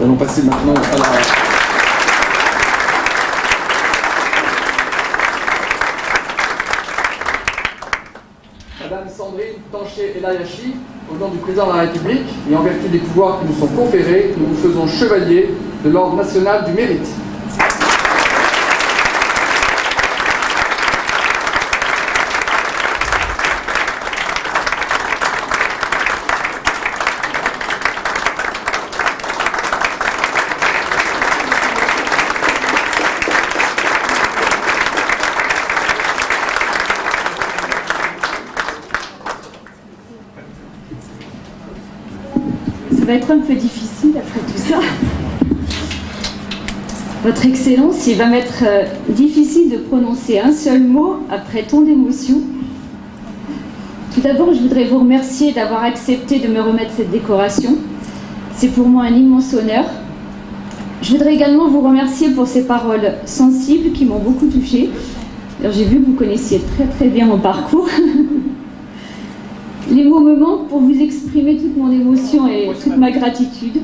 Nous allons passer maintenant à la... Madame Sandrine Tanché-Elayachi, au nom du Président de la République et en vertu des pouvoirs qui nous sont conférés, nous vous faisons chevalier de l'Ordre national du mérite. Ça va être un peu difficile après tout ça. Votre Excellence, il va m'être difficile de prononcer un seul mot après tant d'émotions. Tout d'abord, je voudrais vous remercier d'avoir accepté de me remettre cette décoration. C'est pour moi un immense honneur. Je voudrais également vous remercier pour ces paroles sensibles qui m'ont beaucoup touchée. Alors, j'ai vu que vous connaissiez très bien mon parcours. Les mots me manquent pour vous exprimer toute mon émotion et toute ma gratitude.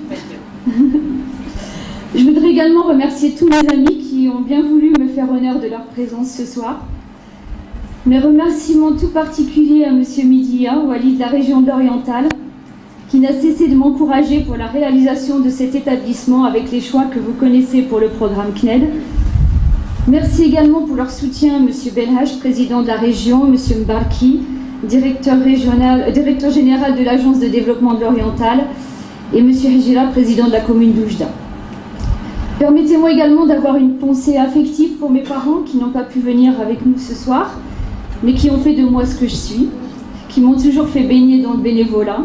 Je voudrais également remercier tous mes amis qui ont bien voulu me faire honneur de leur présence ce soir. Mes remerciements tout particuliers à M. Midia, wali de la région d'Orientale, qui n'a cessé de m'encourager pour la réalisation de cet établissement avec les choix que vous connaissez pour le programme CNED. Merci également pour leur soutien à M. Belhaj, président de la région, M. Mbarki, directeur général de l'Agence de développement de l'Oriental, et M. Hijira, président de la commune d'Oujda. Permettez-moi également d'avoir une pensée affective pour mes parents qui n'ont pas pu venir avec nous ce soir, mais qui ont fait de moi ce que je suis, qui m'ont toujours fait baigner dans le bénévolat.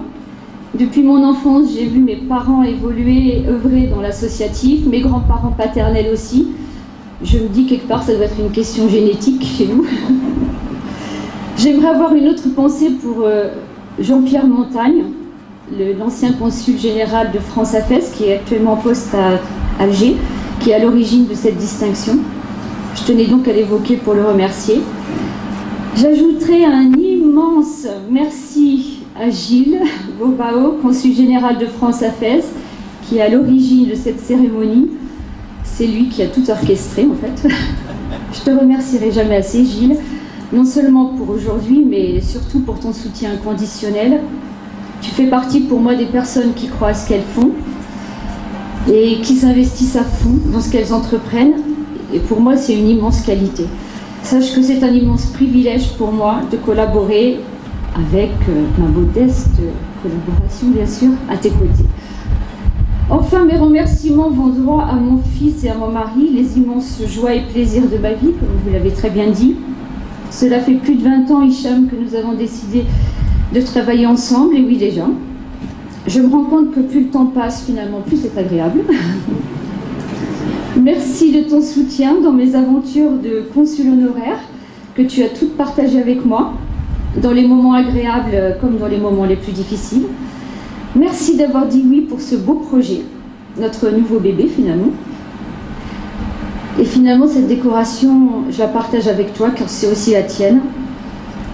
Depuis mon enfance, j'ai vu mes parents évoluer et œuvrer dans l'associatif, mes grands-parents paternels aussi. Je me dis quelque part, ça doit être une question génétique chez nous. J'aimerais avoir une autre pensée pour Jean-Pierre Montagne, l'ancien consul général de France à Fès, qui est actuellement en poste à Alger, qui est à l'origine de cette distinction. Je tenais donc à l'évoquer pour le remercier. J'ajouterai un immense merci à Gilles Bobao, consul général de France à Fès, qui est à l'origine de cette cérémonie. C'est lui qui a tout orchestré en fait. Je te remercierai jamais assez, Gilles. Non seulement pour aujourd'hui, mais surtout pour ton soutien inconditionnel. Tu fais partie pour moi des personnes qui croient à ce qu'elles font et qui s'investissent à fond dans ce qu'elles entreprennent. Et pour moi, c'est une immense qualité. Sache que c'est un immense privilège pour moi de collaborer avec ma modeste collaboration, bien sûr, à tes côtés. Enfin, mes remerciements vont droit à mon fils et à mon mari, les immenses joies et plaisirs de ma vie, comme vous l'avez très bien dit. Cela fait plus de 20 ans, Hicham, que nous avons décidé de travailler ensemble, et oui déjà. Je me rends compte que plus le temps passe, finalement, plus c'est agréable. Merci de ton soutien dans mes aventures de consul honoraire, que tu as toutes partagées avec moi, dans les moments agréables comme dans les moments les plus difficiles. Merci d'avoir dit oui pour ce beau projet, notre nouveau bébé finalement. Et finalement, cette décoration, je la partage avec toi car c'est aussi la tienne.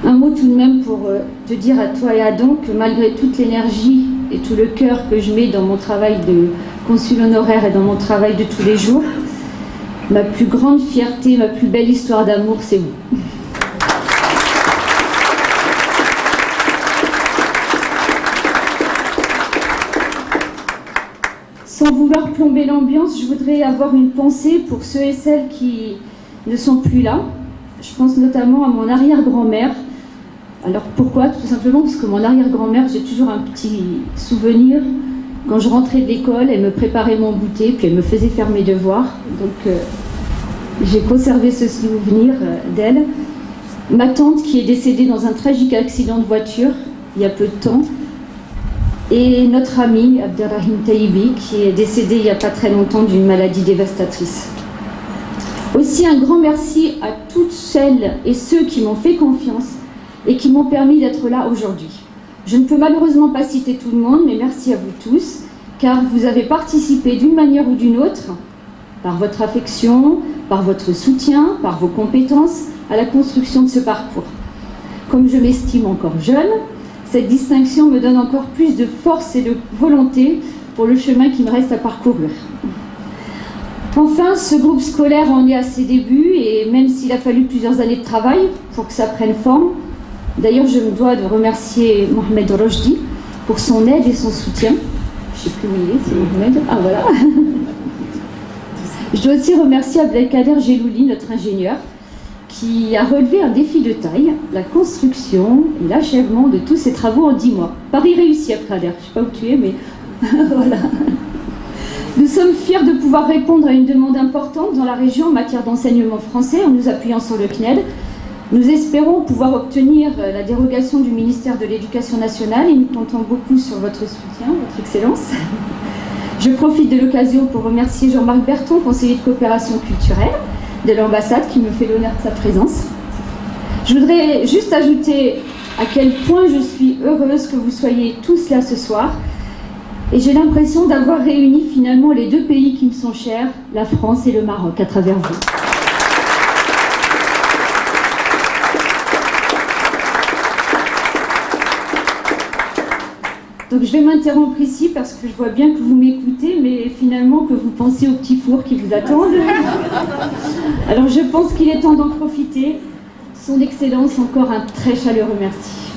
Un mot tout de même pour te dire à toi et à Adam que malgré toute l'énergie et tout le cœur que je mets dans mon travail de consul honoraire et dans mon travail de tous les jours, ma plus grande fierté, ma plus belle histoire d'amour, c'est vous. Sans vouloir plomber l'ambiance, je voudrais avoir une pensée pour ceux et celles qui ne sont plus là. Je pense notamment à mon arrière-grand-mère. Alors pourquoi? Tout simplement parce que mon arrière-grand-mère, j'ai toujours un petit souvenir. Quand je rentrais de l'école, elle me préparait mon goûter, puis elle me faisait faire mes devoirs. Donc j'ai conservé ce souvenir d'elle. Ma tante qui est décédée dans un tragique accident de voiture il y a peu de temps. Et notre ami Abderrahim Taïbi qui est décédé il n'y a pas très longtemps d'une maladie dévastatrice. Aussi un grand merci à toutes celles et ceux qui m'ont fait confiance et qui m'ont permis d'être là aujourd'hui. Je ne peux malheureusement pas citer tout le monde, mais merci à vous tous, car vous avez participé d'une manière ou d'une autre, par votre affection, par votre soutien, par vos compétences, à la construction de ce parcours. Comme je m'estime encore jeune, cette distinction me donne encore plus de force et de volonté pour le chemin qui me reste à parcourir. Enfin, ce groupe scolaire en est à ses débuts et même s'il a fallu plusieurs années de travail pour que ça prenne forme, d'ailleurs je me dois de remercier Mohamed Rojdi pour son aide et son soutien. Je ne sais plus où il est, c'est Mohamed. Ah voilà. Je dois aussi remercier Abdelkader Gelouli, notre ingénieur, qui a relevé un défi de taille, la construction et l'achèvement de tous ces travaux en 10 mois. Paris réussi, Abdelkader, je ne sais pas où tu es, mais voilà. Nous sommes fiers de pouvoir répondre à une demande importante dans la région en matière d'enseignement français en nous appuyant sur le CNED. Nous espérons pouvoir obtenir la dérogation du ministère de l'Éducation nationale et nous comptons beaucoup sur votre soutien, votre Excellence. Je profite de l'occasion pour remercier Jean-Marc Berton, conseiller de coopération culturelle de l'ambassade, qui me fait l'honneur de sa présence. Je voudrais juste ajouter à quel point je suis heureuse que vous soyez tous là ce soir. Et j'ai l'impression d'avoir réuni finalement les deux pays qui me sont chers, la France et le Maroc, à travers vous. Donc je vais m'interrompre ici parce que je vois bien que vous m'écoutez, mais finalement que vous pensez aux petits fours qui vous attendent. Alors je pense qu'il est temps d'en profiter. Son Excellence, encore un très chaleureux merci.